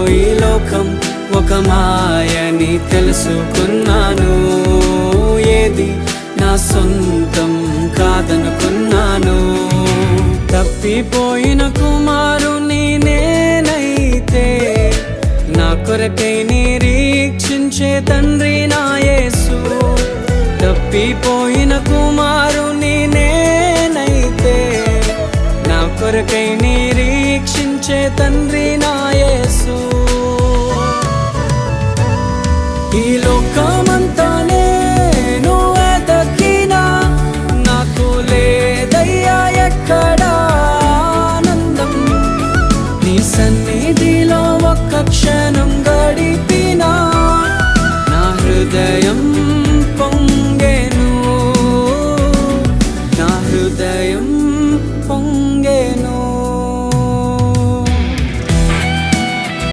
ఈ లోకం ఒక మాయని తెలుసుకున్నాను. ఏది నా సొంతం కాదనుకున్నాను. తప్పిపోయిన కుమారుని నేనైతే నా కొరకై నిరీక్షించే తండ్రి నా యేసు. తప్పిపోయిన కుమారుని నేనైతే నా కొరకై నిరీక్షించే తండ్రి నా యేసు. ఈ లోకమంతా నేను వెతకినా నాకు లేదయ్యా ఎక్కడా ఆనందం. నీ సన్నిధిలో ఒక్క